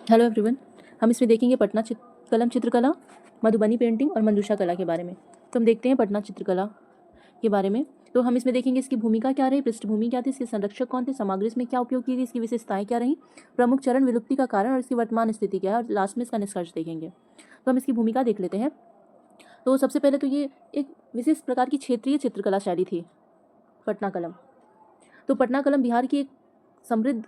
Hello everyone. हम इसमें देखेंगे पटना कलम चित्रकला, मधुबनी पेंटिंग और मंजूषा कला के बारे में। तो हम देखते हैं पटना चित्रकला के बारे में। तो हम इसमें देखेंगे इसकी भूमिका क्या रही, पृष्ठभूमि क्या थी, इसके संरक्षक कौन थे, सामग्री इसमें क्या उपयोग की गई, इसकी विशेषताएं क्या रही, प्रमुख चरण, विलुप्ति का कारण और इसकी वर्तमान स्थिति क्या है, और लास्ट में इसका निष्कर्ष देखेंगे। तो हम इसकी भूमिका देख लेते हैं। तो सबसे पहले तो ये एक विशेष प्रकार की क्षेत्रीय चित्रकला शैली थी पटना कलम। तो पटना कलम बिहार की एक समृद्ध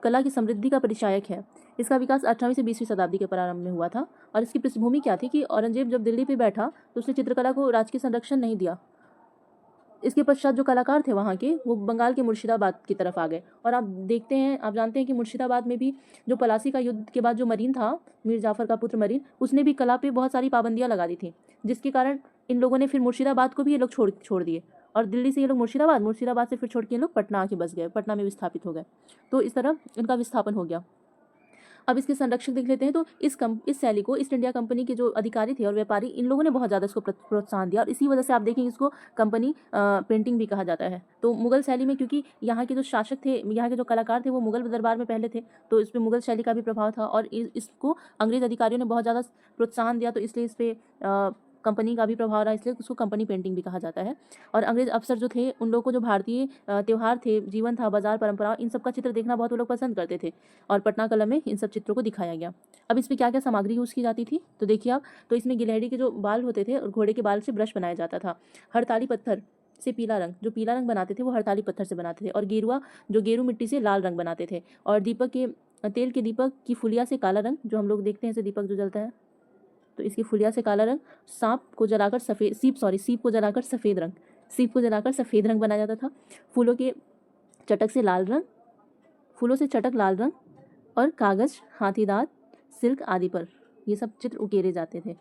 कला की समृद्धि का परिचायक है। इसका विकास 18वीं से 20वीं शताब्दी के प्रारंभ में हुआ था। और इसकी पृष्ठभूमि क्या थी कि औरंगजेब जब दिल्ली पे बैठा तो उसने चित्रकला को राजकीय संरक्षण नहीं दिया। इसके पश्चात जो कलाकार थे वहाँ के, वो बंगाल के मुर्शिदाबाद की तरफ आ गए। और आप देखते हैं, आप जानते हैं कि मुर्शिदाबाद में भी जो पलासी का युद्ध के बाद जो मरीन था, मीर जाफर का पुत्र मरीन, उसने भी कला पे बहुत सारी पाबंदियां लगा दी थी, जिसके कारण इन लोगों ने फिर मुर्शिदाबाद को भी ये लोग छोड़ दिए। और दिल्ली से ये लोग मुर्शिदाबाद से फिर छोड़ के ये लोग पटना आके बस गए, पटना में विस्थापित हो गए। तो इस तरह इनका विस्थापन हो गया। अब इसके संरक्षक देख लेते हैं। तो इस शैली को ईस्ट इंडिया कंपनी के जो अधिकारी थे और व्यापारी, इन लोगों ने बहुत ज़्यादा इसको प्रोत्साहन दिया। और इसी वजह से आप देखेंगे इसको कंपनी पेंटिंग भी कहा जाता है। तो मुगल शैली में, क्योंकि यहाँ के जो शासक थे, यहाँ के जो कलाकार थे, वो मुगल दरबार में पहले थे, तो इस पर मुगल शैली का भी प्रभाव था। और इसको अंग्रेज अधिकारियों ने बहुत ज़्यादा प्रोत्साहन दिया, तो इसलिए इस पर कंपनी का भी प्रभाव रहा, इसलिए उसको कंपनी पेंटिंग भी कहा जाता है। और अंग्रेज अफसर जो थे, उन लोगों को जो भारतीय त्यौहार थे, जीवन था, बाजार, परंपरा, इन सब का चित्र देखना बहुत वो लोग पसंद करते थे। और पटना कलम में इन सब चित्रों को दिखाया गया। अब इसमें क्या क्या सामग्री यूज़ की जाती थी तो देखिए आप। तो इसमें गिलहरी के जो बाल होते थे और घोड़े के बाल से ब्रश बनाया जाता था। हड़ताली पत्थर से पीला रंग, जो पीला रंग बनाते थे वो हड़ताली पत्थर से बनाते थे। और गेरुआ, जो गेरू मिट्टी से लाल रंग बनाते थे। और दीपक के तेल के दीपक की फुलिया से काला रंग, जो हम लोग देखते हैं ऐसे दीपक जो जलता है, तो इसकी फुलिया से काला रंग। सीप को जलाकर सफ़ेद रंग बनाया जाता था। फूलों के चटक से लाल रंग, फूलों से चटक लाल रंग। और कागज़, हाथी दांत, सिल्क आदि पर ये सब चित्र उकेरे जाते थे।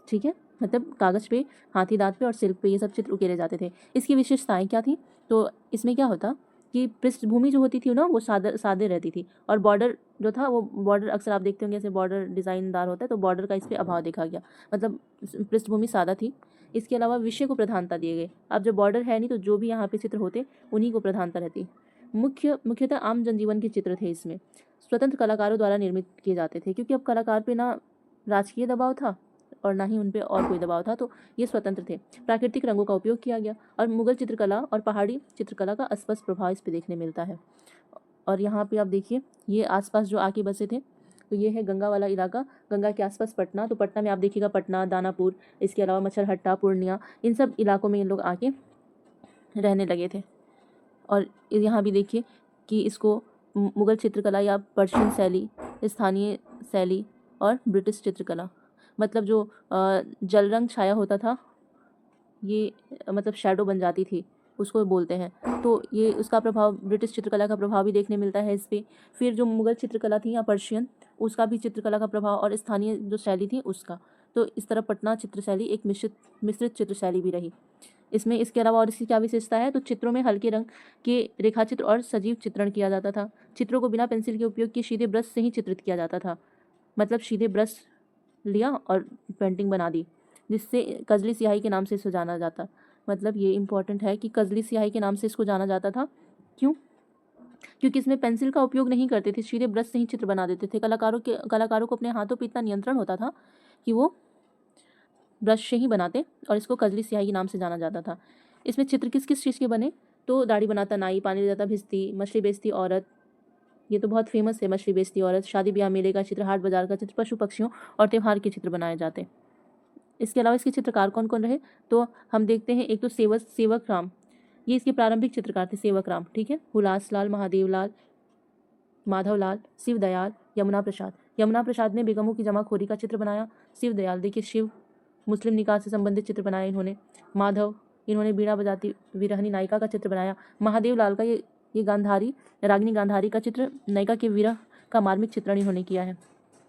ठीक है, मतलब कागज़ पे, हाथी दांत पे और सिल्क पे ये सब चित्र उकेरे जाते थे। इसकी विशेषताएं क्या थी? तो इसमें क्या होता कि पृष्ठभूमि जो होती थी ना, वो सादे रहती थी। और बॉर्डर जो था, वो बॉर्डर अक्सर आप देखते होंगे ऐसे बॉर्डर डिज़ाइनदार होता है, तो बॉर्डर का इस पर अभाव देखा गया। मतलब पृष्ठभूमि सादा थी। इसके अलावा विषय को प्रधानता दिए गए। अब जब बॉर्डर है नहीं, तो जो भी यहाँ पे चित्र होते उन्हीं को प्रधानता रहती। मुख्यतः आम जनजीवन के चित्र थे इसमें। स्वतंत्र कलाकारों द्वारा निर्मित किए जाते थे, क्योंकि अब कलाकार पे ना राजकीय दबाव था और ना ही उन पे और कोई दबाव था, तो ये स्वतंत्र थे। प्राकृतिक रंगों का उपयोग किया गया। और मुगल चित्रकला और पहाड़ी चित्रकला का स्पष्ट प्रभाव इस पे देखने मिलता है। और यहाँ पे आप देखिए, ये आसपास जो आके बसे थे, तो ये है गंगा वाला इलाका, गंगा के आसपास पटना। तो पटना में आप देखिएगा पटना, दानापुर, इसके अलावा मच्छरहट्टा, पूर्णिया, इन सब इलाकों में इन लोग आके रहने लगे थे। और यहाँ भी देखिए कि इसको मुगल चित्रकला या पर्शियन शैली, स्थानीय शैली और ब्रिटिश चित्रकला, मतलब जो जल रंग छाया होता था, ये मतलब शैडो बन जाती थी, उसको बोलते हैं। तो ये उसका प्रभाव, ब्रिटिश चित्रकला का प्रभाव भी देखने मिलता है इस पर। फिर जो मुगल चित्रकला थी या पर्शियन, उसका भी चित्रकला का प्रभाव, और स्थानीय जो शैली थी उसका। तो इस तरह पटना चित्र शैली एक मिश्रित चित्र शैली भी रही इसमें। इसके अलावा और इसकी क्या विशेषता है? तो चित्रों में हल्के रंग के रेखाचित्र और सजीव चित्रण किया जाता था। चित्रों को बिना पेंसिल के उपयोग किए सीधे ब्रश से ही चित्रित किया जाता था। मतलब सीधे ब्रश लिया और पेंटिंग बना दी, जिससे कजली स्याही के नाम से इसको जाना जाता। मतलब ये इंपॉर्टेंट है कि कजली स्याही के नाम से इसको जाना जाता था। क्यों? क्योंकि इसमें पेंसिल का उपयोग नहीं करते थे, सीधे ब्रश से ही चित्र बना देते थे। कलाकारों को अपने हाथों पर इतना नियंत्रण होता था कि वो ब्रश से ही बनाते, और इसको कजली स्याही के नाम से जाना जाता था। इसमें चित्र किस किस चीज़ के बने? तो दाढ़ी बनाता नाई, पानी ले जाता भिश्ती, मछली बेचती औरत, ये तो बहुत फेमस है, मछली बेचती औरत, शादी ब्याह, मेले का चित्र, हाट बाजार का चित्र, पशु पक्षियों और त्यौहार के चित्र बनाए जाते। इसके अलावा इसके चित्रकार कौन कौन रहे? तो हम देखते हैं, एक तो सेवक राम, ये इसके प्रारंभिक चित्रकार थे, सेवक राम। ठीक है, हुलास लाल, महादेव लाल, माधव लाल, शिव दयाल, यमुना प्रसाद। यमुना प्रसाद ने बेगमों की जमाखोरी का चित्र बनाया। शिव दयाल, देखिए शिव, मुस्लिम निकाह से संबंधित चित्र बनाए इन्होंने। माधव, इन्होंने बीड़ा बजाती विरहनी नायिका का चित्र बनाया। महादेव लाल का ये गांधारी, रागिनी गांधारी का चित्र, नायिका के विरह का मार्मिक चित्रण इन्होंने किया है।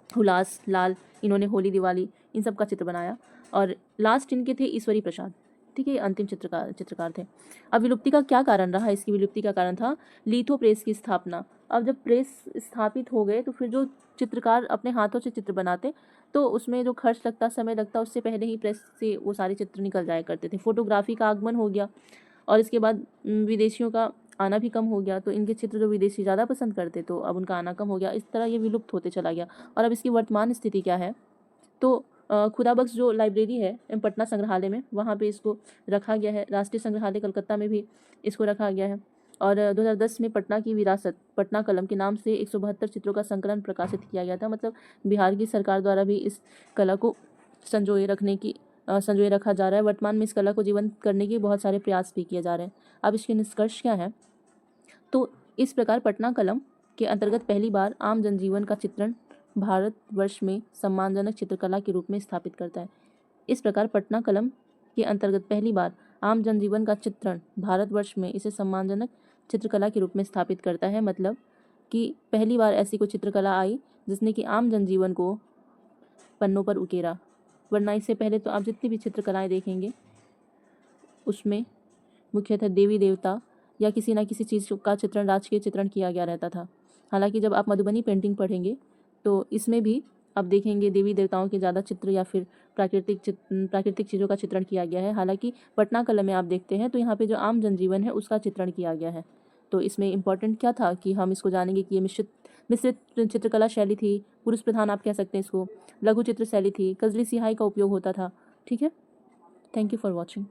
हुलास लाल, इन्होंने होली दिवाली इन सब का चित्र बनाया। और लास्ट इनके थे ईश्वरी प्रसाद। ठीक है, ये अंतिम चित्रकार थे। अब विलुप्ति का क्या कारण रहा? इसकी विलुप्ति का कारण था लिथो प्रेस की स्थापना। अब जब प्रेस स्थापित हो गए, तो फिर जो चित्रकार अपने हाथों से चित्र बनाते, तो उसमें जो खर्च लगता, समय लगता, उससे पहले ही प्रेस से वो सारे चित्र निकल जाया करते थे। फोटोग्राफी का आगमन हो गया, और इसके बाद विदेशियों का आना भी कम हो गया, तो इनके चित्र जो विदेशी ज़्यादा पसंद करते तो अब उनका आना कम हो गया। इस तरह ये विलुप्त होते चला गया। और अब इसकी वर्तमान स्थिति क्या है, तो खुदाबख्श जो लाइब्रेरी है पटना संग्रहालय में, वहाँ पे इसको रखा गया है। राष्ट्रीय संग्रहालय कलकत्ता में भी इसको रखा गया है। और 2010 में पटना की विरासत पटना कलम के नाम से 172 चित्रों का संकलन प्रकाशित किया गया था। मतलब बिहार की सरकार द्वारा भी इस कला को संजोए रखा जा रहा है। वर्तमान में इस कला को जीवंत करने के बहुत सारे प्रयास भी किए जा रहे हैं। अब इसके निष्कर्ष क्या है, तो इस प्रकार पटना कलम के अंतर्गत पहली बार आम जनजीवन का चित्रण भारतवर्ष में सम्मानजनक चित्रकला के रूप में स्थापित करता है। इस प्रकार पटना कलम के अंतर्गत पहली बार आम जनजीवन का चित्रण भारतवर्ष में इसे सम्मानजनक चित्रकला के रूप में स्थापित करता है। मतलब कि पहली बार ऐसी कोई चित्रकला आई जिसने कि आम जनजीवन को पन्नों पर उकेरा, वरना इससे पहले तो आप जितनी भी चित्रकलाएं देखेंगे उसमें मुख्यतः देवी देवता या किसी न किसी चीज़ का चित्रण, राजकीय चित्रण किया गया रहता था। हालांकि जब आप मधुबनी पेंटिंग पढ़ेंगे तो इसमें भी आप देखेंगे देवी देवताओं के ज़्यादा चित्र या फिर प्राकृतिक चीज़ों का चित्रण किया गया है। हालांकि पटना कला में आप देखते हैं तो यहाँ पे जो आम जनजीवन है उसका चित्रण किया गया है। तो इसमें इम्पॉर्टेंट क्या था कि हम इसको जानेंगे कि ये मिश्रित चित्रकला शैली थी, पुरुष प्रधान आप कह सकते हैं इसको, लघु चित्र शैली थी, कजली सिहाई का उपयोग होता था। ठीक है, थैंक यू फॉर वॉचिंग।